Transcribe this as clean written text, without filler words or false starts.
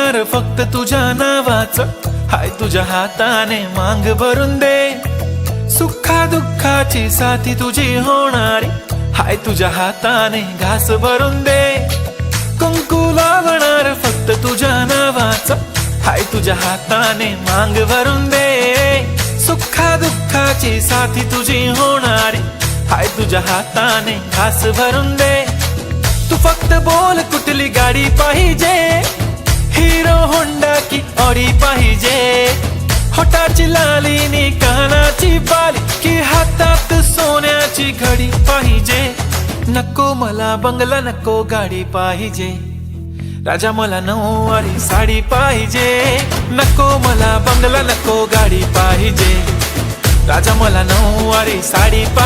होणार फक्त तुझ्या नावाचं, हाय तुझ्या हाताने मांग भरून दे. सुखा दुःखाची साथी तुझी होणारी, हाय तुझ्या हाताने घास भरून दे. कुंकू लावणार फक्त तुझ्या नावाचं, हाय तुझ्या हाताने मांग भरून दे. सुखा दुःखाची साथी तुझी होणारी, हाय तुझ्या हाताने घास भरून दे. तू फक्त बोल कुठली गाडी पाहिजे, हिरो होंडा की ऑडी पाहिजे. होठाची लाली नी कानाची बाली, की हातात सोन्याची घडी पाहिजे. नको मला बंगला, नको गाडी पाहिजे. राजा मला नऊवारी साडी पाहिजे. नको मला बंगला, नको गाडी पाहिजे. राजा मला नऊवारी साडी पाहिजे.